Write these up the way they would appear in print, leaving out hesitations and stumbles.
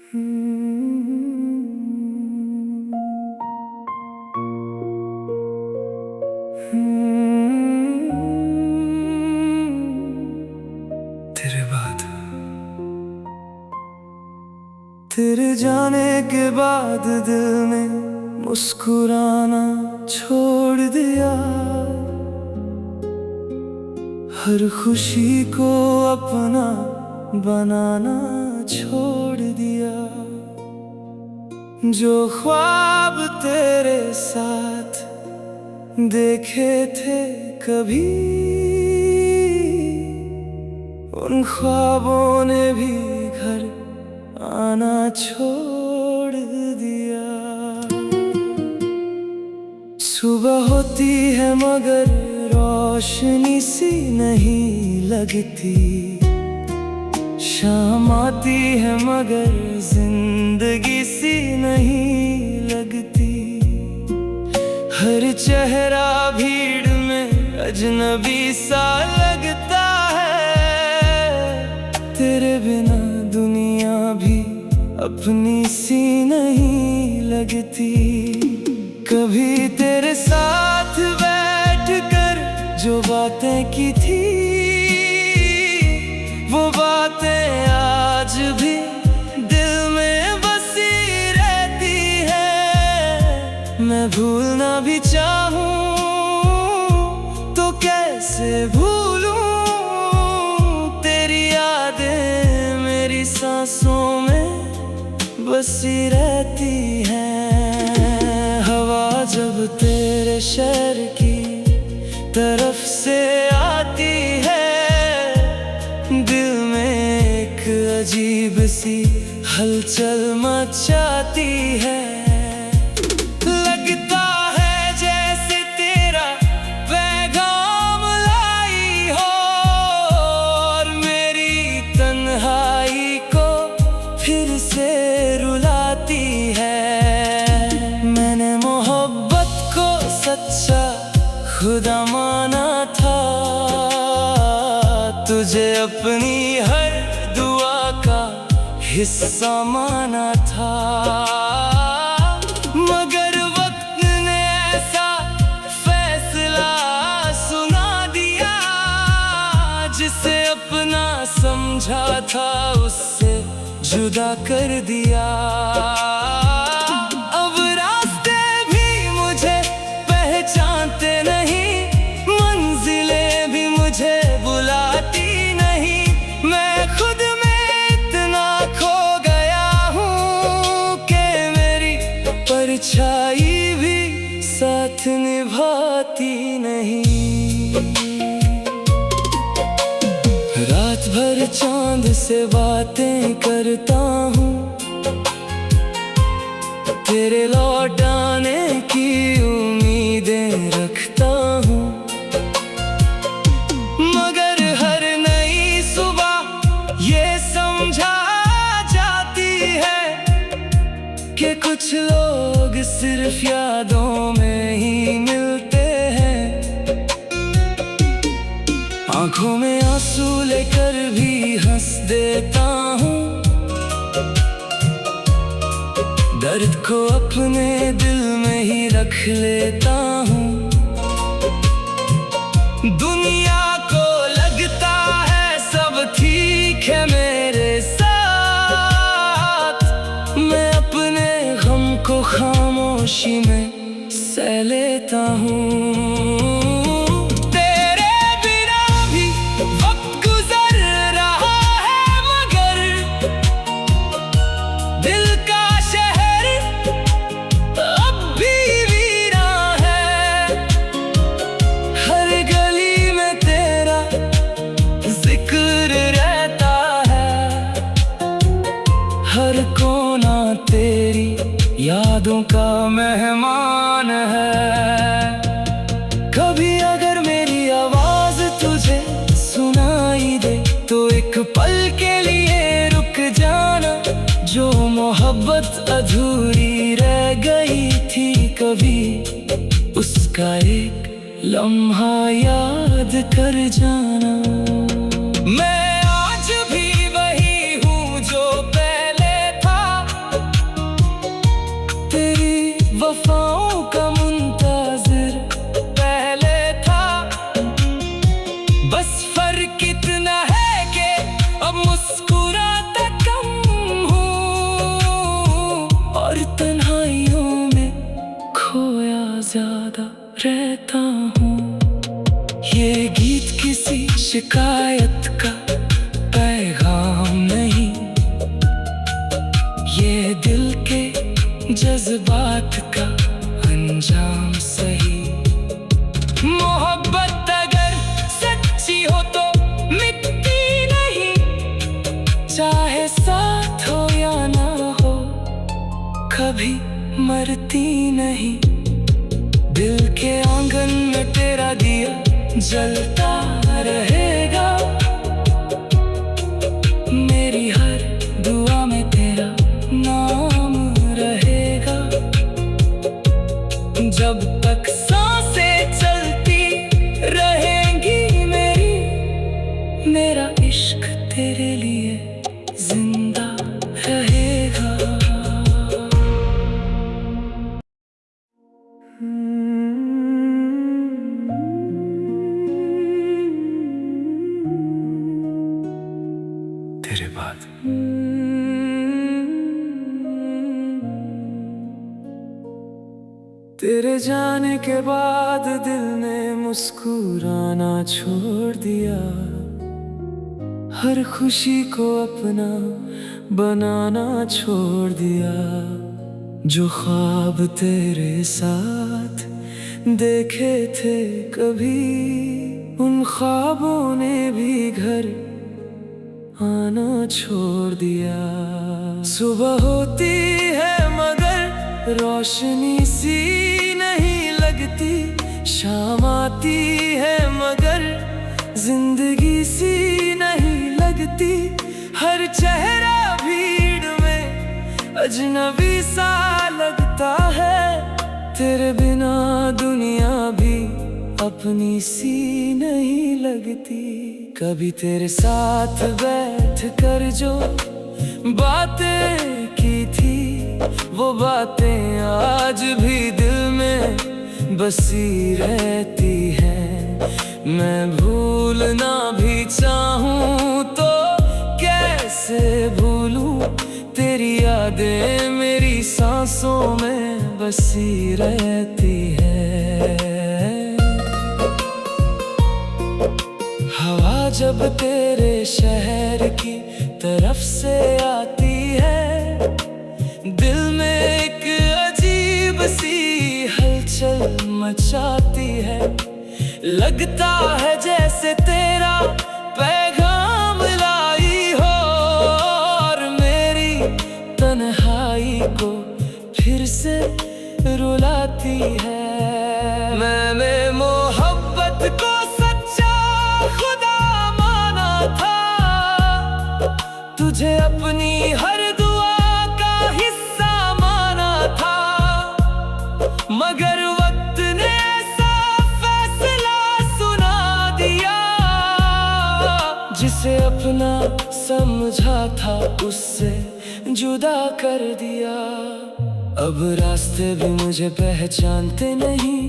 तेरे बाद, तेरे जाने के बाद दिल ने मुस्कुराना छोड़ दिया। हर खुशी को अपना बनाना छोड़ दिया। जो ख्वाब तेरे साथ देखे थे कभी, उन ख्वाबों ने भी घर आना छोड़ दिया। सुबह होती है मगर रोशनी सी नहीं लगती, शाम आती है मगर जिंदगी सी नहीं लगती। हर चेहरा भीड़ में अजनबी सा लगता है। तेरे बिना दुनिया भी अपनी सी नहीं लगती। कभी तेरे साथ बैठकर जो बातें की थी, वो बातें आज भी दिल में बसी रहती है। मैं भूलना भी चाहूं तो कैसे भूलूं, तेरी यादें मेरी सांसों में बसी रहती हैं। हवा जब तेरे शहर की तरफ से आती है, दिल में एक अजीब सी हलचल मचाती है। लगता है जैसे तेरा पैगाम लाई हो, और मेरी तन्हाई को फिर से रुलाती है। मैंने मोहब्बत को सच्चा खुदा माना था, तुझे अपनी हर दुआ का हिस्सा माना था। मगर वक्त ने ऐसा फैसला सुना दिया, जिसे अपना समझा था उससे जुदा कर दिया। अब रास्ते भी मुझे पहचानते नहीं, मंजिलें भी मुझे बुलाती नहीं। मैं खुद में इतना खो गया हूँ कि मेरी परछाई भी साथ निभाती नहीं। रात भर चांद से बातें करता हूँ, तेरे लौट आने की उम्मीदें रखता हूँ। मगर हर नई सुबह ये समझा जाती है कि कुछ लोग सिर्फ यादों में ही मिलते हैं। आंखों में आंसू लेकर भी हंस देता हूँ, दर्द को अपने दिल में ही रख लेता हूँ। दुनिया को लगता है सब ठीक है मेरे साथ, मैं अपने गम को खामोशी में सह लेता हूँ। हर कोना तेरी यादों का मेहमान है। कभी अगर मेरी आवाज तुझे सुनाई दे तो एक पल के लिए रुक जाना। जो मोहब्बत अधूरी रह गई थी कभी, उसका एक लम्हा याद कर जाना। मैं आज भी वही हूँ जो पहले था, रहता हूँ। ये गीत किसी शिकायत का पैगाम नहीं, ये दिल के जज्बात का अंजाम सही। मोहब्बत अगर सच्ची हो तो मिटती नहीं, चाहे साथ हो या ना हो, कभी मरती नहीं। दिल के आंगन में तेरा दिया जलता रहेगा, मेरी हर दुआ में तेरा नाम रहेगा। जब तक सांसें चलती रहेंगी मेरा इश्क तेरे लिए जिंदा रहेगा। तेरे बाद तेरे जाने के बाद दिल ने मुस्कुराना छोड़ दिया, हर खुशी को अपना बनाना छोड़ दिया। जो ख्वाब तेरे साथ देखे थे कभी, उन ख्वाबों ने भी घर आना छोड़ दिया। सुबह होती है मगर रोशनी सी नहीं लगती, शाम आती है मगर जिंदगी सी नहीं लगती। हर चेहरा भीड़ में अजनबी सा लगता है, तेरे बिना दुनिया भी अपनी सी नहीं लगती। कभी तेरे साथ बैठ कर जो बातें की थी, वो बातें आज भी दिल में बसी रहती हैं। मैं भूलना भी चाहूँ तो कैसे भूलूं, तेरी यादें मेरी सांसों में बसी रहती है। हवा जब तेरे शहर की तरफ से आती है, दिल में एक अजीब सी हलचल मचाती है। लगता है जैसे तेरा पैगाम लाई हो, और मेरी तन्हाई को फिर से रुलाती है। मैंने मोहब्बत को सच्चा खुदा माना था, तुझे अपनी हर दुआ का हिस्सा माना था। मगर वक्त ने ऐसा फैसला सुना दिया, जिसे अपना समझा था उससे जुदा कर दिया। अब रास्ते भी मुझे पहचानते नहीं,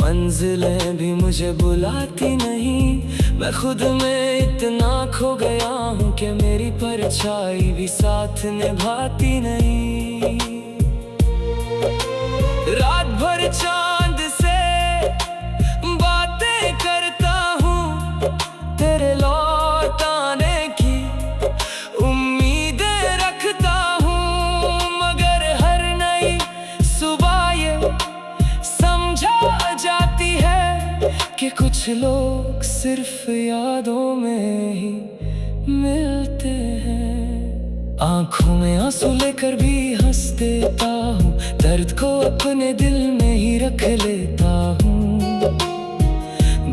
मंजिलें भी मुझे बुलाती नहीं। मैं खुद में इतना खो गया हूँ कि मेरी परछाई भी साथ निभाती नहीं। रात भर चांद से बातें करता हूँ, तेरे लौट आने की उम्मीदें रखता हूँ। मगर हर नई सुबह ये समझा जाती है कि कुछ लोग सिर्फ यादों में ही मिलते हैं। आंखों में आंसू लेकर भी हंस देता हूँ, दर्द को अपने दिल में ही रख लेता हूँ।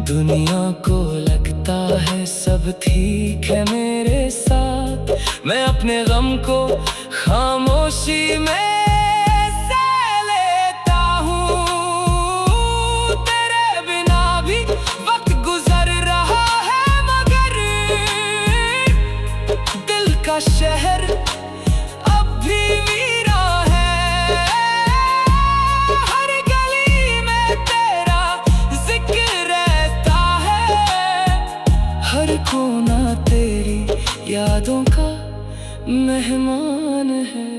दुनिया को लगता है सब ठीक है मेरे साथ, मैं अपने गम को खामोशी में शहर अब भी वीरा है। हर गली में तेरा जिक्र रहता है, हर कोना तेरी यादों का मेहमान है।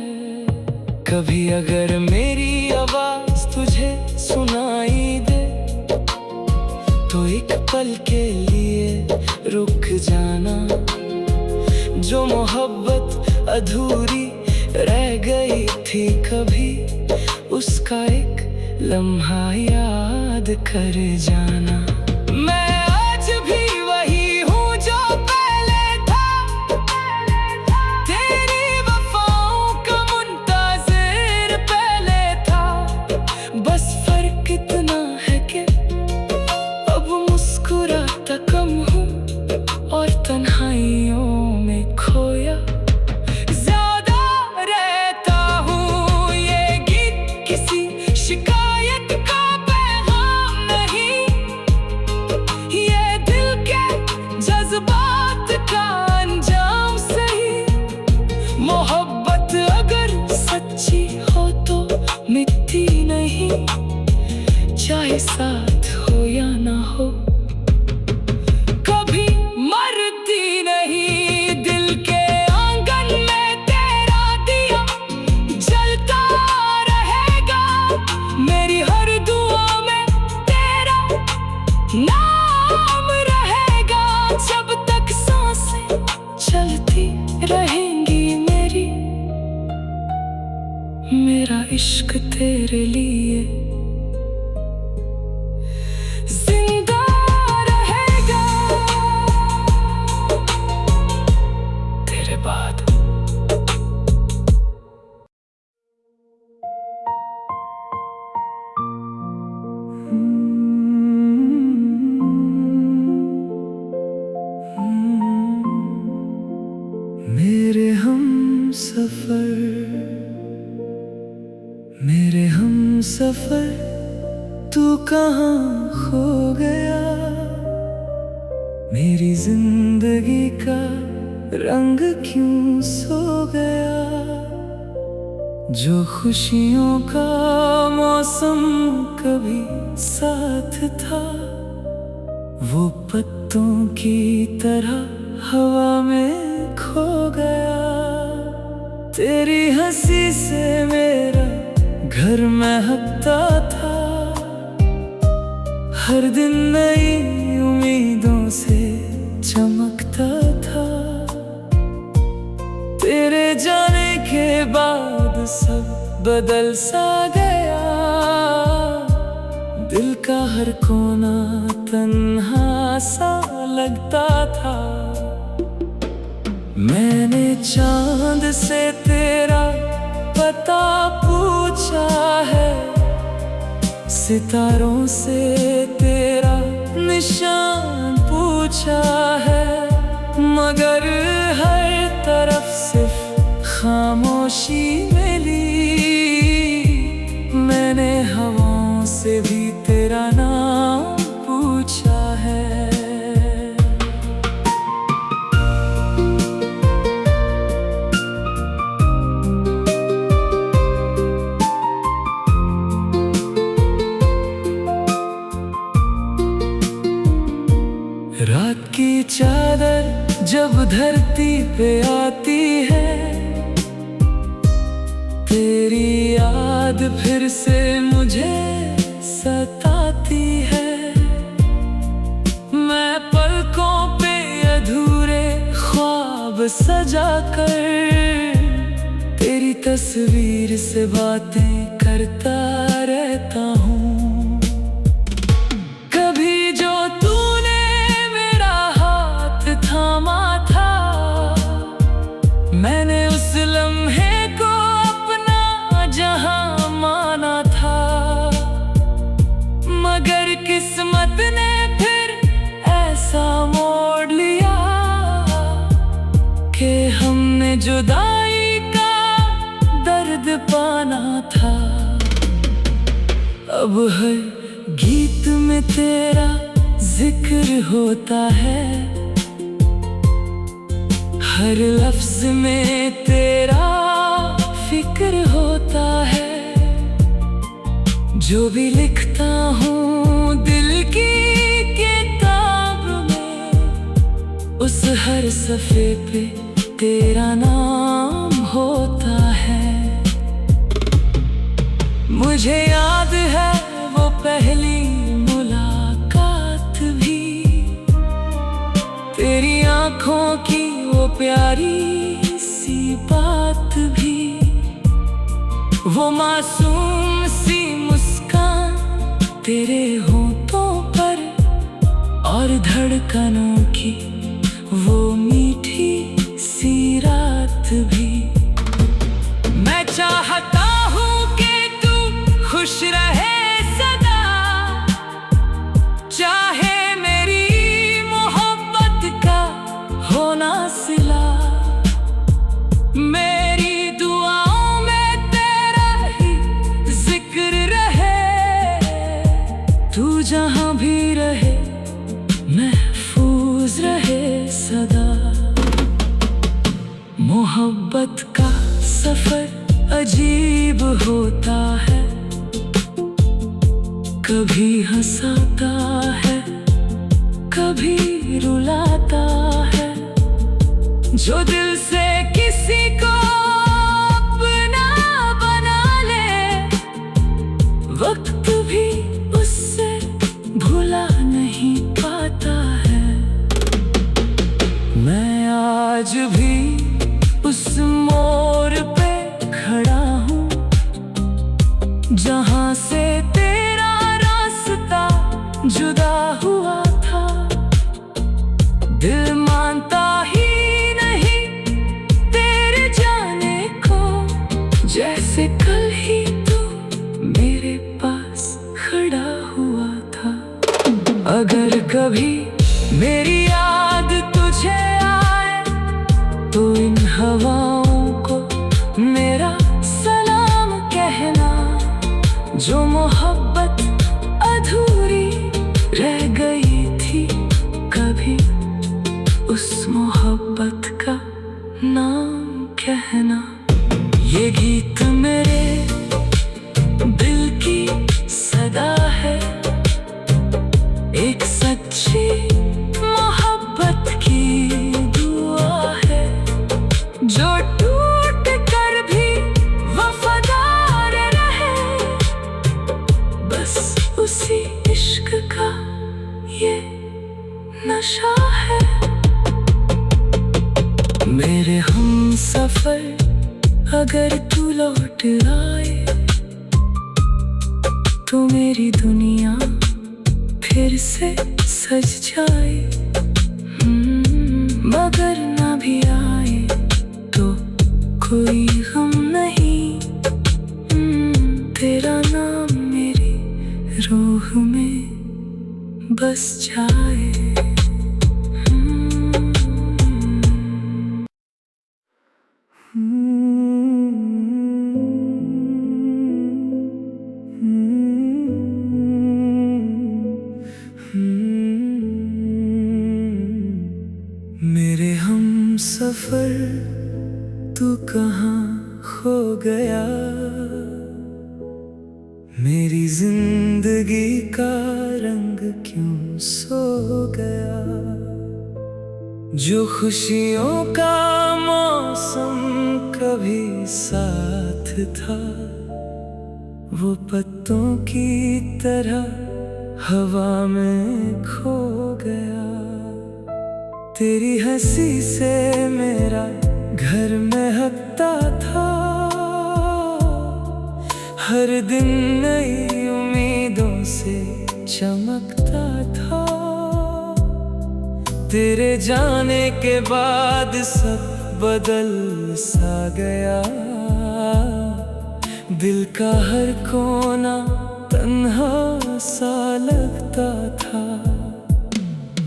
कभी अगर मेरी आवाज तुझे सुनाई दे पल के लिए रुक जाना। जो मोहब्बत अधूरी रह गई थी कभी, उसका एक लम्हा याद कर जाना। मैं आज भी वही हूँ जो पहले था, तेरी वफाओं का मुंतज़िर पहले था। बस फर्क इतना है कि अब मुस्कुराता कम हूँ और तन्हाइयों में खोया ज्यादा रहता हूँ। ये गीत किसी शिकायत का पैगाम नहीं, ये दिल के जज्बात का अंजाम सही। मोहब्बत अगर सच्ची हो तो मिटती नहीं, चाहे साथ हो या ना हो, कभी मरती नहीं। दिल के आंगन में तेरा दिया जलता रहेगा, मेरी हर दुआ में तेरा नाम रहेगा। जब तक सांसें चलती रहेंगी मेरी, मेरा इश्क तेरे लिए जिंदा रहेगा तेरे बाद। मेरे हम सफर, तू कहाँ खो गया? मेरी जिंदगी का रंग क्यों सो गया? जो खुशियों का मौसम कभी साथ था, वो पत्तों की तरह हवा में खो गया। तेरी हंसी से मेरा घर महकता था, हर दिन नई उम्मीदों से चमकता था। तेरे जाने के बाद सब बदल सा गया, दिल का हर कोना तन्हा सा लगता था। मैंने चांद से तेरा पता पूछा है, सितारों से तेरा निशान पूछा है, मगर हर तरफ सिर्फ खामोशी मिली। मैंने हवाओं से भी तेरा नाम पूछा है। रात की चादर जब धरती पे आती है, तेरी याद फिर से मुझे सताती है। मैं पलकों पे अधूरे ख्वाब सजा कर, तेरी तस्वीर से बातें करता रहता हूँ। कभी जो तूने मेरा हाथ थामा था, मैंने उस लम्हे को अपना जहां माना था। मगर किस्मत ने फिर ऐसा मोड़ लिया कि हमने जुदाई का दर्द पाना था। अब हर गीत में तेरा जिक्र होता है, हर लफ्ज में तेरा फिक्र होता है। जो भी लिखता हूँ दिल की किताब में, उस हर सफ़े पे तेरा नाम होता है। मुझे याद है वो पहली मुलाकात भी, आँखों की वो प्यारी सी बात भी, वो मासूम सी मुस्कान तेरे होठों पर, और धड़कनों की वो मीठी सी रात भी। मैं चाहता हूँ कि तू खुश रहे सदा, चाहे मेरी मोहब्बत का होना सिला। मेरी दुआओं में तेरा ही जिक्र रहे, तू जहाँ भी रहे महफूज रहे सदा। मोहब्बत का सफर अजीब होता है, कभी हंसाता है, कभी रुलाता है। जो दिल से किसी को अपना बना ले, वक्त भी उससे भुला नहीं पाता है। मैं आज भी उस मोड़ पे खड़ा हूँ, जहाँ से तेरा रास्ता जुदा हुआ था। दिल मानता ही नहीं तेरे जाने को, जैसे कल ही तू मेरे पास खड़ा हुआ था। अगर कभी मेरी याद तुझे आए, तो इन हवाओं को मेरा सलाम कहना। जो मोहब्बत अधूरी रह गई थी कभी, उस मोहब्बत का नाम कहना। ये गीत मेरे दिल की सदा है, एक सच्ची मोहब्बत की दुआ है। जो टूट कर भी वफादार रहे, बस उसी इश्क का ये नशा है। मेरे हमसफर अगर तू लौट आए, तो मेरी दुनिया फिर से सज जाए। मगर ना भी आए तो कोई गम नहीं, तेरा नाम मेरी रूह में बस जाए। मेरे हमसफर तू कहाँ खो गया, मेरी जिंदगी का रंग क्यों सो गया। जो खुशियों का मौसम कभी साथ था, वो पत्तों की तरह हवा में खो गया। तेरी हंसी से मेरा घर महकता था, हर दिन नई उम्मीदों से चमकता था। तेरे जाने के बाद सब बदल सा गया, दिल का हर कोना तन्हा सा लगता था।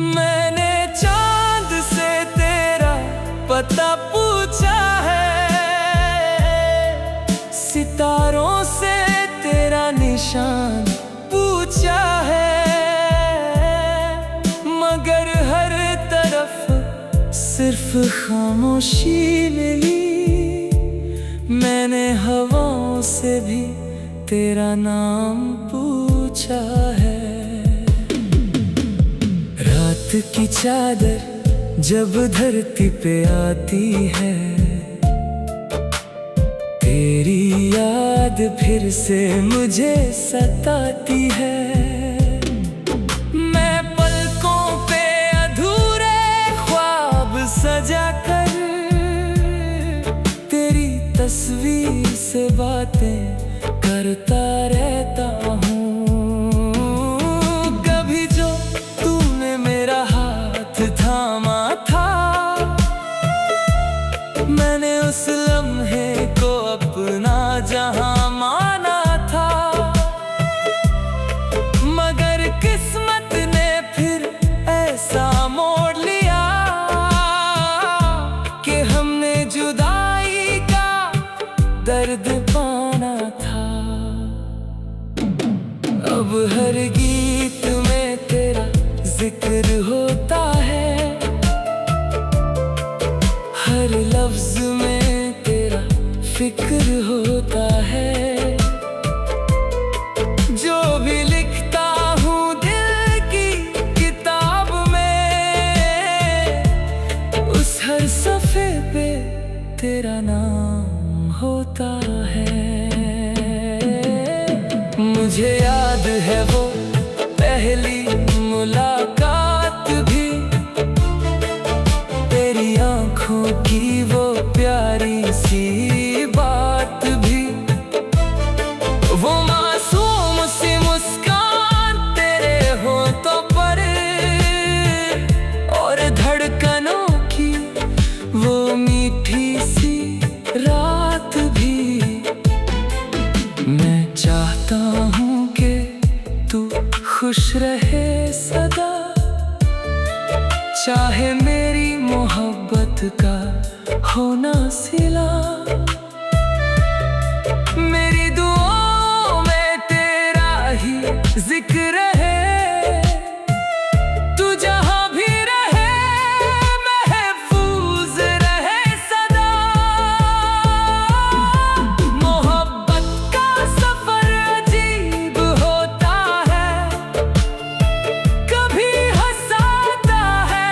मैंने चांद से तेरा पता पूछा है, सितारों से तेरा निशान पूछा है, मगर हर तरफ सिर्फ खामोशी मिली। मैंने हवाओं से भी तेरा नाम पूछा है। रात की चादर जब धरती पे आती है, तेरी याद फिर से मुझे सताती है। मैं पलकों पे अधूरे ख्वाब तस्वीर से बातें करता रहता हूँ। कभी जो तूने मेरा हाथ थामा था, मैंने उस लम्हे को अपना जहां माना था। मगर किस्मत ने फिर ऐसा मोड़ लिया कि हमने जुदाई का दर्द पाना था। अब हर गीत में तेरा जिक्र होता है, हर लफ्ज में तेरा फिक्र होता है। जो भी लिखता हूँ दिल की किताब में, उस हर सफ़े पे तेरा नाम होता है। मुझे याद है वो पहली मुलाकात भी, तेरी आँखों की वो प्यारी सी बात भी, वो मासूम सी मुस्कान तेरे होठों पर, और धड़कनों की वो मीठी सी रात भी। मैं चाहता हूँ कि तू खुश रहे सदा, चाहे मेरी मोहब्बत का होना सिला। मेरी दुआओं में तेरा ही जिक्र है, तू जहां भी रहे महफूज रहे सदा। मोहब्बत का सफर अजीब होता है, कभी हंसाता है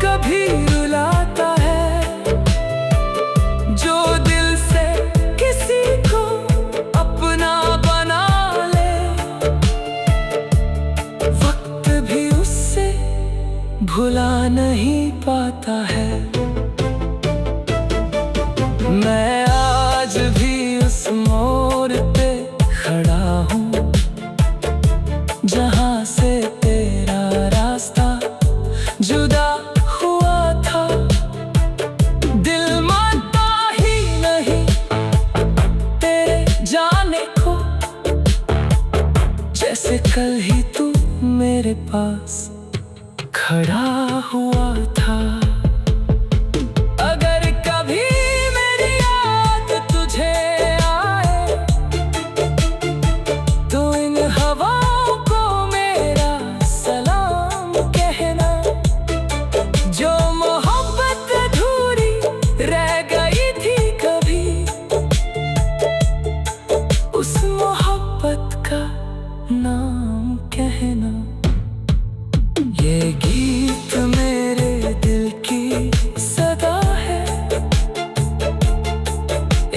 कभी रुलाता है। जो दिल से किसी को अपना बना ले, वक्त भी उससे भुला नहीं पाता है। मैं आज भी उस मोड़ पे खड़ा हूँ, जहाँ से तेरा रास्ता जुदा हुआ था। दिल मानता ही नहीं तेरे जाने को, जैसे कल ही तू मेरे पास खड़ा हुआ था। अगर कभी मेरी याद तुझे आए, तो इन हवाओं को मेरा सलाम कहना। जो मोहब्बत अधूरी रह गई थी कभी, उस मोहब्बत का नाम कहना। ये गीत मेरे दिल की सदा है,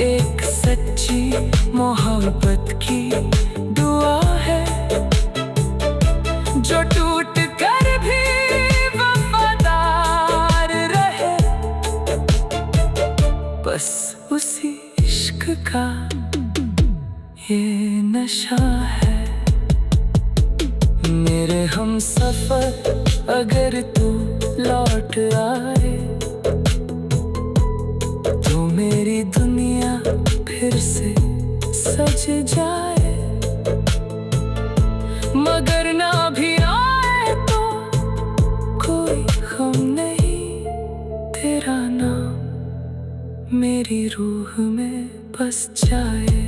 एक सच्ची मोहब्बत की दुआ है। जो टूट कर भी वफादार रहे, बस उसी इश्क का ये नशा है। मेरे हमसफर अगर तू लौट आए, तो मेरी दुनिया फिर से सज जाए। मगर ना भी आए तो कोई गम नहीं, तेरा नाम मेरी रूह में बस जाए।